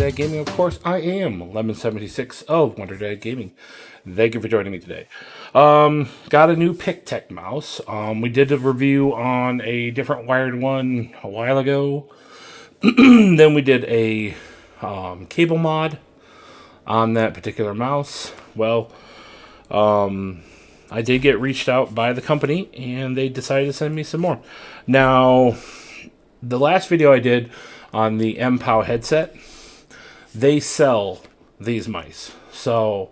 Dad Gaming. Of course, I am Lemon76 of Wonder Dad Gaming. Thank you for joining me today. Got a new PICTEK mouse. We did a review on a different wired one a while ago. Then we did a cable mod on that particular mouse. Well, I did get reached out by the company, and they decided to send me some more. Now, the last video I did on the MPOW headset, they sell these mice. So,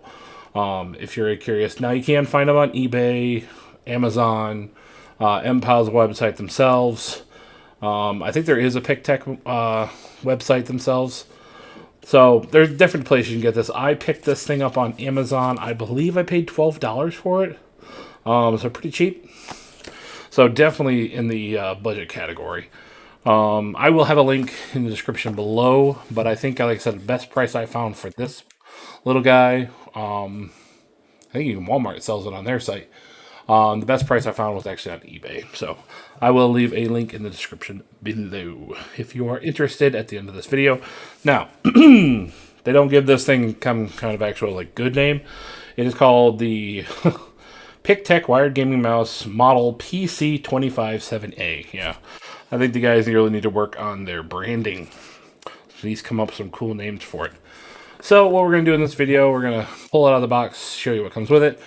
if you're curious, now you can find them on eBay, Amazon, MPOW's website themselves. I think there is a PICTEK website themselves. So there's different places you can get this. I picked this thing up on Amazon. I believe I paid $12 for it. So pretty cheap. So definitely in the budget category. I will have a link in the description below, but I think, like I said, the best price I found for this little guy, I think even Walmart sells it on their site. The best price I found was actually on eBay. So I will leave a link in the description below if you are interested at the end of this video. Now, they don't give this thing kind of actual like good name. It is called the PICTEK Wired Gaming Mouse Model PC278. Yeah. I think the guys really need to work on their branding. Please come up with some cool names for it. So what we're going to do in this video, we're going to pull it out of the box, show you what comes with it,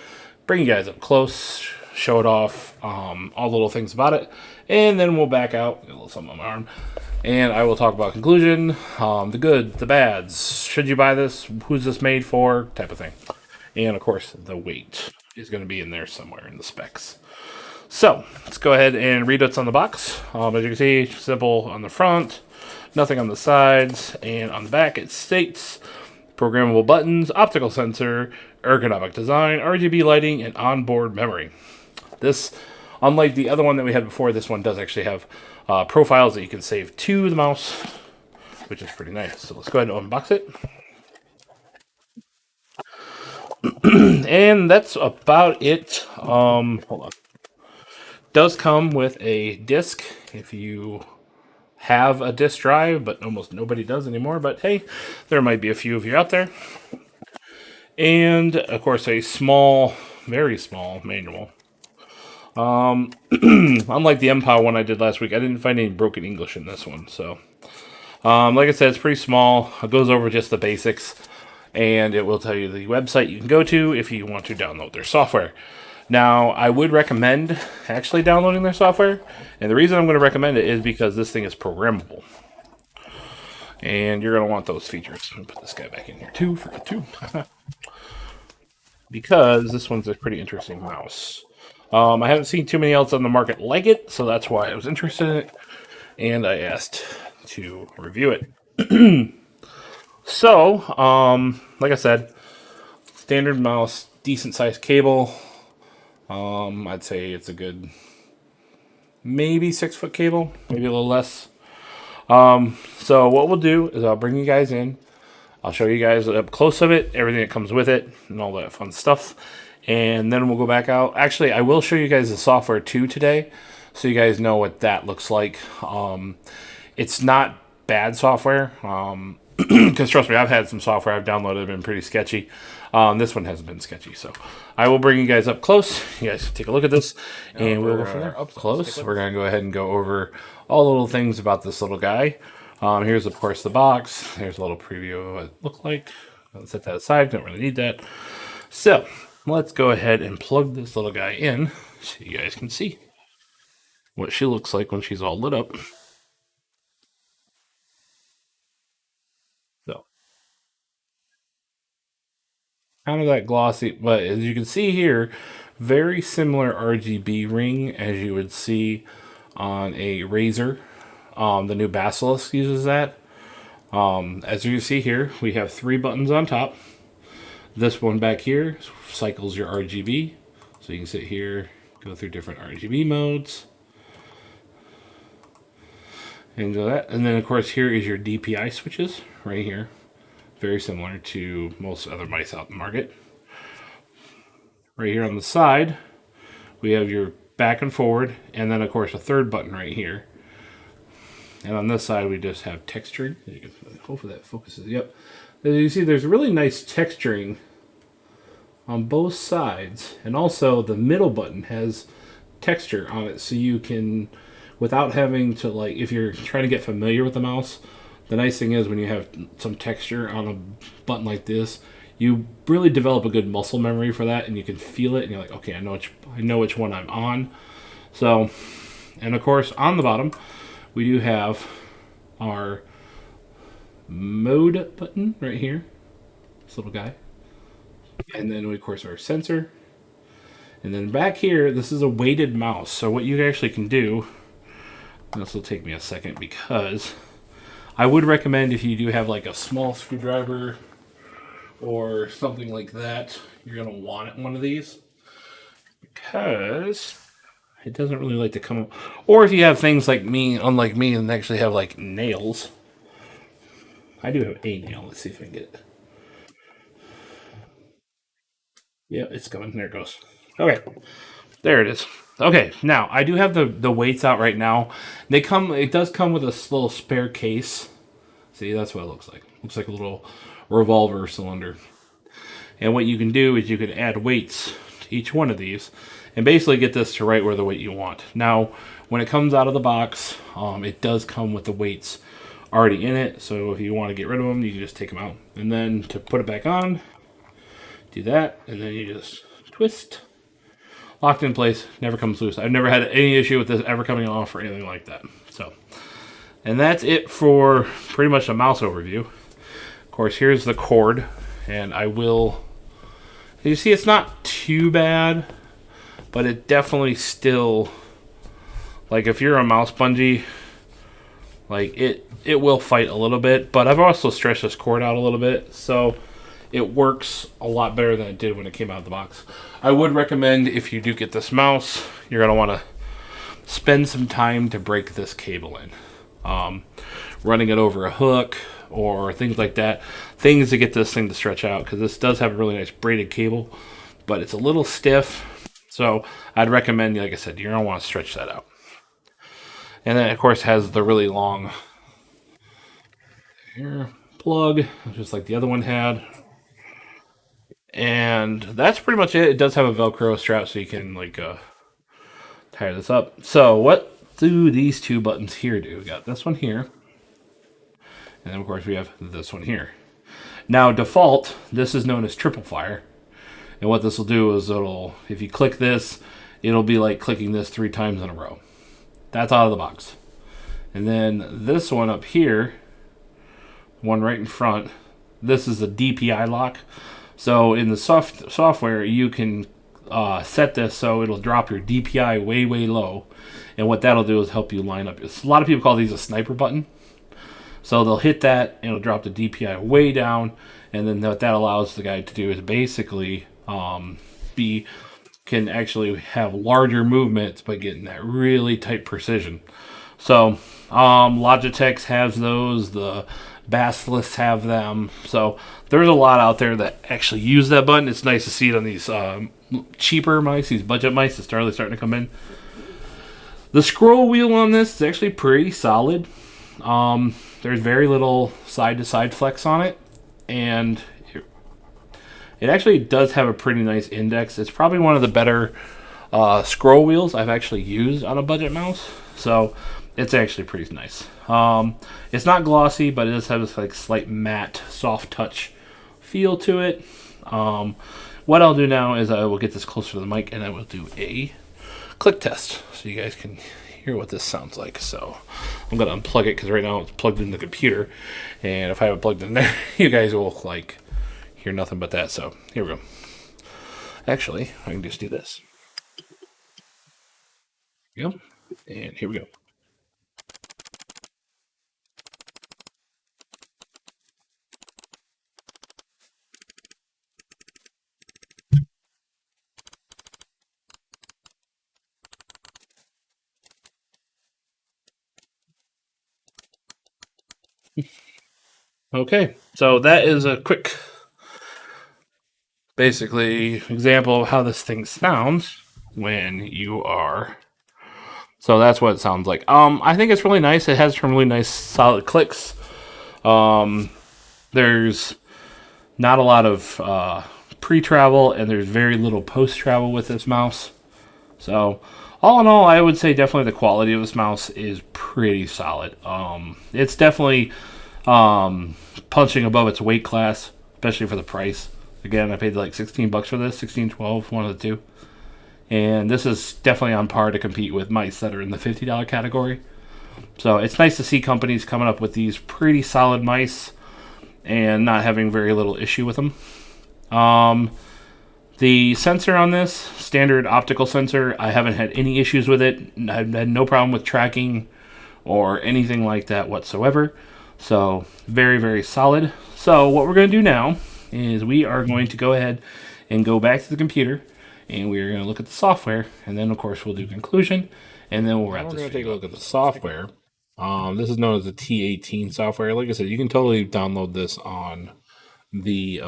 bring you guys up close, show it off, all the little things about it, and then we'll back out, get a little something on my arm, and I will talk about conclusion, the good, the bads, should you buy this, who's this made for, type of thing. And of course, the weight is going to be in there somewhere in the specs. So, let's go ahead and read what's on the box. As you can see, simple on the front, nothing on the sides, and on the back it states programmable buttons, optical sensor, ergonomic design, RGB lighting, and onboard memory. This, unlike the other one that we had before, this one does actually have profiles that you can save to the mouse, which is pretty nice. So let's go ahead and unbox it. And that's about it. Hold on. Does come with a disc if you have a disc drive, but almost nobody does anymore. But hey, there might be a few of you out there. And of course, a small, very small manual. Unlike the MPOW one I did last week, I didn't find any broken English in this one. So, like I said, it's pretty small. It goes over just the basics, and it will tell you the website you can go to if you want to download their software. Now, I would recommend actually downloading their software, and the reason I'm going to recommend it is because this thing is programmable. And you're going to want those features. I'm going to put this guy back in here too, forget to. Because this one's a pretty interesting mouse. I haven't seen too many else on the market like it, so that's why I was interested in it, and I asked to review it. So, like I said, standard mouse, decent sized cable. I'd say it's a good, maybe 6-foot cable, maybe a little less. So what we'll do is I'll bring you guys in. I'll show you guys up close of it, everything that comes with it, and all that fun stuff. And then we'll go back out. Actually, I will show you guys the software too today, so you guys know what that looks like. It's not bad software. Because trust me, I've had some software I've downloaded been pretty sketchy. This one hasn't been sketchy, so I will bring you guys up close. You guys take a look at this, and we'll go from there. Up close, we're going to go ahead and go over all the little things about this little guy. Here's, of course, the box. Here's a little preview of what it looked like. I'll set that aside. Don't really need that. So, let's go ahead and plug this little guy in so you guys can see what she looks like when she's all lit up. So, kind of that glossy, but as you can see here, very similar RGB ring as you would see on a Razer. The new Basilisk uses that. As you can see here, we have 3 buttons on top. This one back here cycles your RGB. So you can sit here, go through different RGB modes. And do that. And then of course here is your DPI switches right here. Very similar to most other mice out in the market. Right here on the side, we have your back and forward, and then of course a third button right here. And on this side, we just have texturing. Hopefully that focuses. Yep. As you see, there's really nice texturing on both sides. And also, the middle button has texture on it, so you can, without having to, like, if you're trying to get familiar with the mouse, the nice thing is when you have some texture on a button like this, you really develop a good muscle memory for that, and you can feel it, and you're like, okay, I know which one I'm on. So, and of course, on the bottom, we do have our mode button right here, this little guy, and then of course our sensor, and then back here, this is a weighted mouse. So what you actually can do, this will take me a second because I would recommend if you do have like a small screwdriver or something like that, you're going to want one of these because it doesn't really like to come up. Or if you have things like me, unlike me, and actually have like nails. I do have a nail. Let's see if I can get it. Yeah, it's coming. There it goes. Okay. There it is. Okay, now I do have the weights out right now. It does come with a little spare case. See, that's what it looks like. Looks like a little revolver cylinder. And what you can do is you can add weights to each one of these and basically get this to right where the weight you want. Now, when it comes out of the box, it does come with the weights already in it. So if you want to get rid of them, you can just take them out. And then to put it back on, do that, and then you just twist. Locked in place, never comes loose. I've never had any issue with this ever coming off or anything like that. So, and that's it for pretty much a mouse overview. Of course, here's the cord, and I will. You see, it's not too bad, but it definitely still, like if you're a mouse bungee, like it will fight a little bit. But I've also stretched this cord out a little bit, so it works a lot better than it did when it came out of the box. I would recommend if you do get this mouse, you're going to want to spend some time to break this cable in. Running it over a hook or things like that. Things to get this thing to stretch out, because this does have a really nice braided cable, but it's a little stiff. So I'd recommend, like I said, you're going to want to stretch that out. And then, of course, has the really long here plug, just like the other one had. And that's pretty much it. It does have a Velcro strap, so you can like tie this up. So what do these two buttons here do? We got this one here, and then of course we have this one here. Now default, this is known as triple fire, and what this will do is if you click this, it'll be like clicking this 3 times in a row. That's out of the box. And then this one up here, one right in front, this is a DPI lock. So in the software, you can set this so it'll drop your DPI way, way low. And what that'll do is help you line up. A lot of people call these a sniper button. So they'll hit that, and it'll drop the DPI way down. And then what that allows the guy to do is basically can actually have larger movements by getting that really tight precision. So Logitech has those. The Basilisk have them. So there's a lot out there that actually use that button. It's nice to see it on these cheaper mice, these budget mice. It's really starting to come in. The scroll wheel on this is actually pretty solid. There's very little side-to-side flex on it, and it actually does have a pretty nice index. It's probably one of the better scroll wheels I've actually used on a budget mouse. So it's actually pretty nice. It's not glossy, but it does have this like slight matte, soft touch feel to it. What I'll do now is I will get this closer to the mic, and I will do a click test so you guys can hear what this sounds like. So I'm going to unplug it because right now it's plugged in the computer, and if I have it plugged in there, you guys will like hear nothing but that. So here we go. Actually, I can just do this. Here we go. And here we go. Okay, so that is a quick, basically, example of how this thing sounds when you are So that's what it sounds like. I think it's really nice. It has some really nice solid clicks. There's not a lot of pre-travel, and there's very little post-travel with this mouse. So all in all, I would say definitely the quality of this mouse is pretty solid. It's definitely punching above its weight class, especially for the price. Again, I paid like $16 for this, 16, 12, one of the two. And this is definitely on par to compete with mice that are in the $50 category. So it's nice to see companies coming up with these pretty solid mice and not having very little issue with them. The sensor on this, standard optical sensor, I haven't had any issues with it. I've had no problem with tracking or anything like that whatsoever. So very, very solid. So what we're going to do now is we are going to go ahead and go back to the computer, and we're going to look at the software, and then of course we'll do conclusion, and then we'll wrap this video. We're going to take a look at the software. This is known as the T18 software. Like I said, you can totally download this on the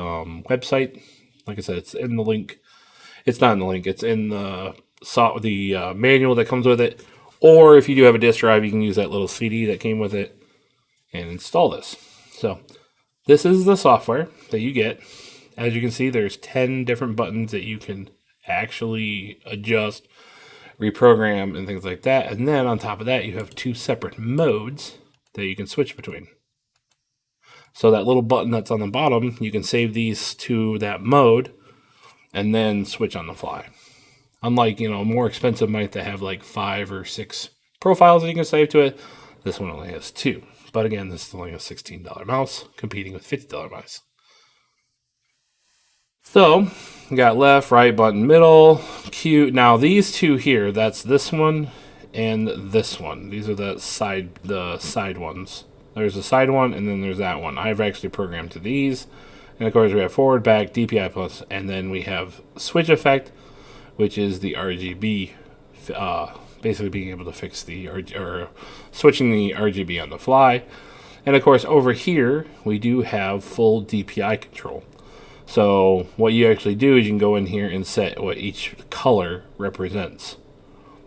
website. Like I said, it's in the link. It's not in the link. It's in the manual that comes with it. Or if you do have a disk drive, you can use that little CD that came with it and install this. So this is the software that you get. As you can see, there's 10 different buttons that you can actually adjust, reprogram, and things like that. And then on top of that, you have 2 separate modes that you can switch between. So that little button that's on the bottom, you can save these to that mode and then switch on the fly. Unlike, more expensive mice that have like 5 or 6 profiles that you can save to it, this one only has 2. But again, this is only a $16 mouse competing with $50 mice. So, we got left, right button, middle, Q. Now these 2 here, that's this one and this one. These are the side ones. There's a side one, and then there's that one. I've actually programmed to these. And of course, we have forward, back, DPI plus, and then we have switch effect, which is the RGB, basically being able to fix or switching the RGB on the fly. And of course, over here, we do have full DPI control. So what you actually do is you can go in here and set what each color represents.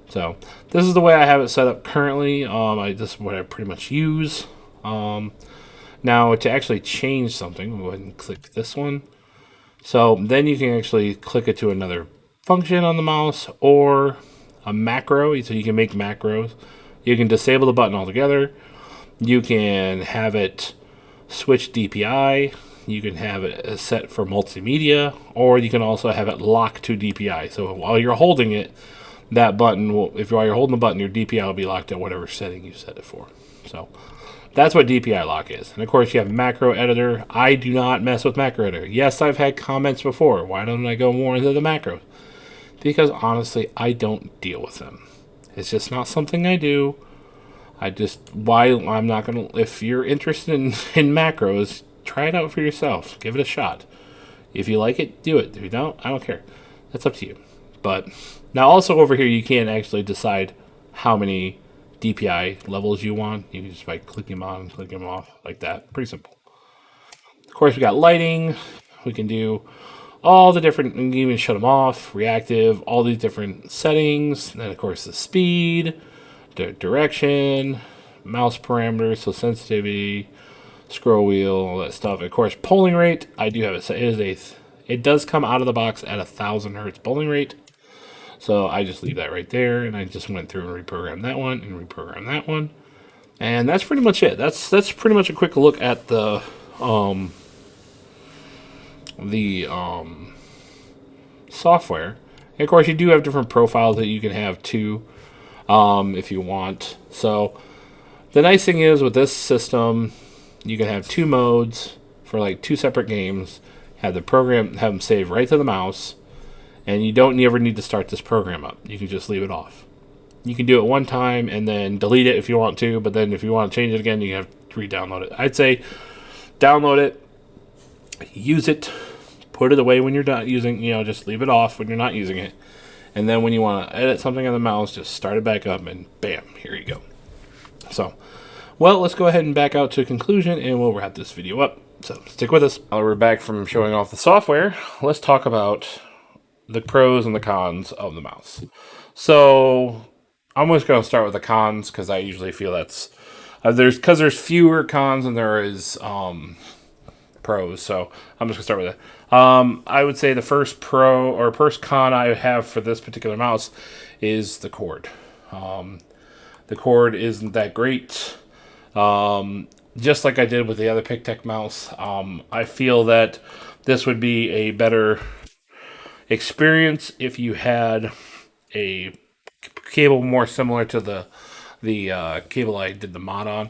So this is the way I have it set up currently. This is what I pretty much use. Now to actually change something, we'll go ahead and click this one. So then you can actually click it to another function on the mouse or a macro. So you can make macros. You can disable the button altogether. You can have it switch DPI. You can have it set for multimedia, or you can also have it lock to DPI. So while you're holding it, that button will, while you're holding the button, your DPI will be locked at whatever setting you set it for. So that's what DPI lock is. And of course, you have macro editor. I do not mess with macro editor. Yes, I've had comments before. Why don't I go more into the macros? Because honestly, I don't deal with them. It's just not something I do. I'm not going to, if you're interested in macros, try it out for yourself. Give it a shot. If you like it, do it. If you don't, I don't care. That's up to you. But now also over here, you can actually decide how many DPI levels you want. You can just by clicking them on and clicking them off like that. Pretty simple. Of course, we got lighting. We can do all the different, you can even shut them off, reactive, all these different settings. And then of course the speed, the direction, mouse parameters, so sensitivity, scroll wheel, all that stuff. Of course, polling rate, I do have it set. It does come out of the box at 1,000 hertz polling rate. So I just leave that right there, and I just went through and reprogrammed that one and reprogrammed that one. And that's pretty much it. That's pretty much a quick look at the software. And of course, you do have different profiles that you can have too, if you want. So the nice thing is with this system, you can have 2 modes for like 2 separate games. Have the program, have them save right to the mouse, and you don't ever need to start this program up. You can just leave it off. You can do it one time and then delete it if you want to, but then if you want to change it again, you have to re-download it. I'd say download it, use it, put it away when you're done using, just leave it off when you're not using it. And then when you want to edit something on the mouse, just start it back up and bam, here you go. So, well, let's go ahead and back out to a conclusion and we'll wrap this video up. So stick with us. While we're back from showing off the software, let's talk about the pros and the cons of the mouse. So I'm just going to start with the cons because I usually feel that's there's fewer cons than there is pros. So I'm just gonna start with it. I would say the first pro or first con I have for this particular mouse is the cord. The cord isn't that great. Just like I did with the other PICTEK mouse, I feel that this would be a better experience if you had a cable more similar to the cable I did the mod on.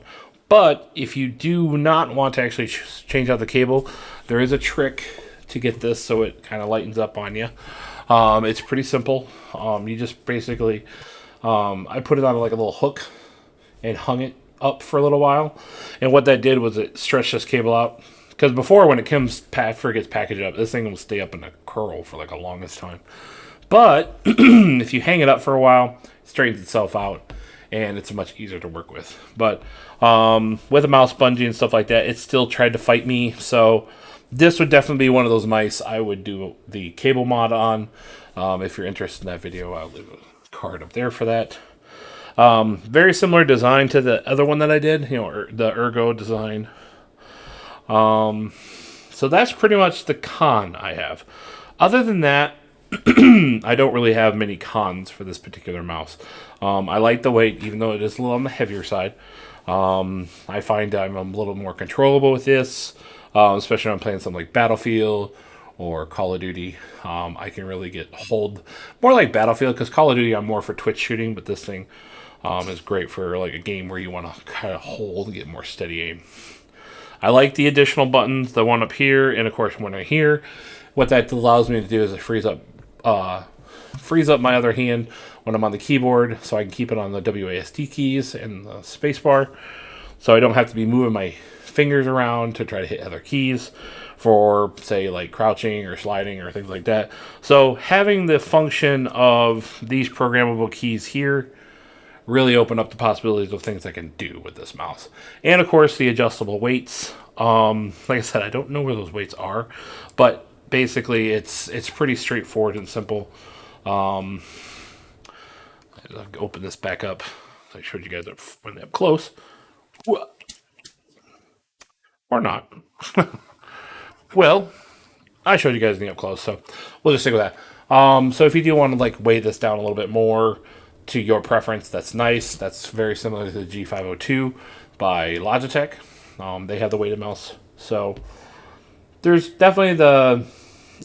But if you do not want to actually change out the cable, there is a trick to get this so it kind of lightens up on you. It's pretty simple. You just basically, I put it on like a little hook and hung it up for a little while. And what that did was it stretched this cable out. Because before, when it gets packaged up, this thing will stay up in a curl for like the longest time. But if you hang it up for a while, it straightens itself out, and it's much easier to work with. But with a mouse bungee and stuff like that, it still tried to fight me. So this would definitely be one of those mice I would do the cable mod on. If you're interested in that video, I'll leave a card up there for that. Very similar design to the other one that I did, the Ergo design. So that's pretty much the con I have. Other than that, I don't really have many cons for this particular mouse. I like the weight, even though it is a little on the heavier side. I find I'm a little more controllable with this, especially when I'm playing something like Battlefield or Call of Duty. I can really hold more like Battlefield, because Call of Duty I'm more for twitch shooting, but this thing is great for like a game where you want to kind of hold and get more steady aim. I like the additional buttons, the one up here, and of course one right here. What that allows me to do is it frees up my other hand when I'm on the keyboard, so I can keep it on the WASD keys and the spacebar, so I don't have to be moving my fingers around to try to hit other keys for, say, like crouching or sliding or things like that. So having the function of these programmable keys here really open up the possibilities of things I can do with this mouse. And of course the adjustable weights. Like I said, I don't know where those weights are, but basically it's pretty straightforward and simple. I'll open this back up. I showed you guys up close. Or not. Well, I showed you guys the up close, so we'll just stick with that. So if you do want to like weigh this down a little bit more to your preference, that's nice. That's very similar to the G502 by Logitech. They have the weighted mouse, so there's definitely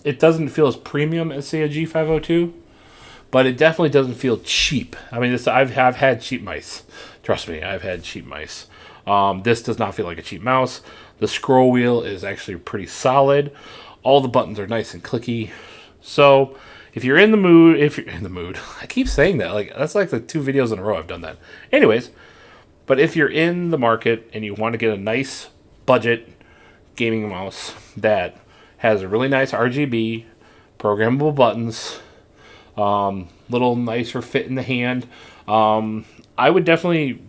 it doesn't feel as premium as, say, a G502, but it definitely doesn't feel cheap. I mean, I've had cheap mice. Trust me, I've had cheap mice. This does not feel like a cheap mouse. The scroll wheel is actually pretty solid. All the buttons are nice and clicky. So if you're in the mood, I keep saying that. Like, that's like the 2 videos in a row I've done that. Anyways, but if you're in the market and you want to get a nice budget gaming mouse that has a really nice RGB, programmable buttons, little nicer fit in the hand, I would definitely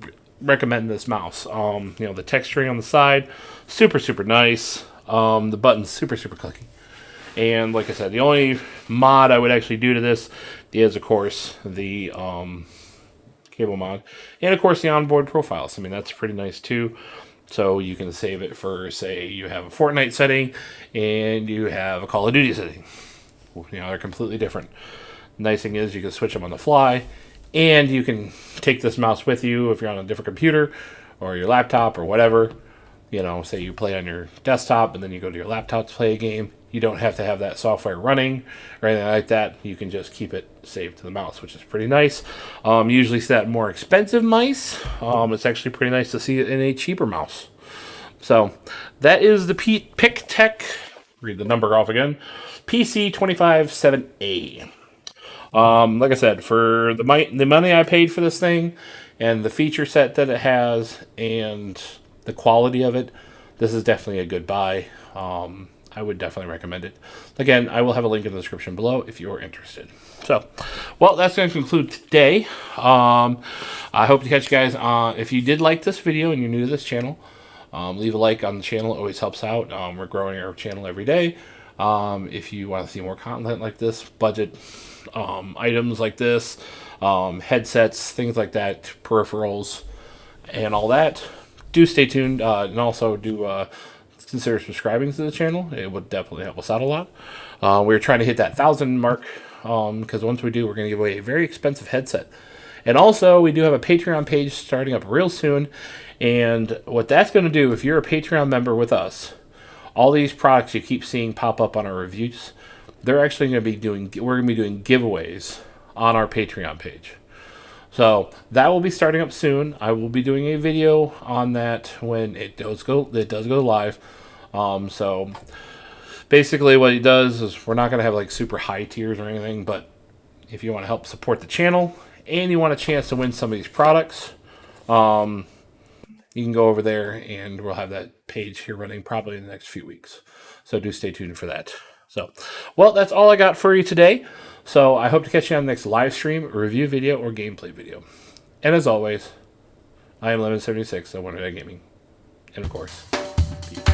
recommend this mouse. The texturing on the side, super nice. The buttons super clicky. And like I said, the only mod I would actually do to this is, of course, the cable mod. And, of course, the onboard profiles. I mean, that's pretty nice, too. So you can save it for, say, you have a Fortnite setting and you have a Call of Duty setting. They're completely different. The nice thing is you can switch them on the fly. And you can take this mouse with you if you're on a different computer or your laptop or whatever. Say you play on your desktop and then you go to your laptop to play a game. You don't have to have that software running or anything like that. You can just keep it saved to the mouse, which is pretty nice. Usually see that more expensive mice. It's actually pretty nice to see it in a cheaper mouse. So that is the PICTEK, read the number off again, PC278. Like I said, for the money I paid for this thing and the feature set that it has and the quality of it, this is definitely a good buy. I would definitely recommend it. Again, I will have a link in the description below if you're interested. So, well, that's going to conclude today. I hope to catch you guys on. If you did like this video and you're new to this channel, leave a like on the channel. It always helps out. We're growing our channel every day. If you want to see more content like this, budget items like this, headsets, things like that, peripherals, and all that, do stay tuned, and also do consider subscribing to the channel. It would definitely help us out a lot. We're trying to hit that 1,000 mark, because once we do, we're going to give away a very expensive headset. And also, we do have a Patreon page starting up real soon, and what that's going to do, if you're a Patreon member with us, all these products you keep seeing pop up on our reviews, they're actually going to be we're going to be doing giveaways on our Patreon page. So that will be starting up soon. I will be doing a video on that when it does go live. So basically what it does is, we're not going to have like super high tiers or anything, but if you want to help support the channel and you want a chance to win some of these products, you can go over there and we'll have that page here running probably in the next few weeks. So do stay tuned for that. So, well, that's all I got for you today. So I hope to catch you on the next live stream, review video, or gameplay video. And as always, I am Lemon76 of Untitled Gaming. And of course, peace.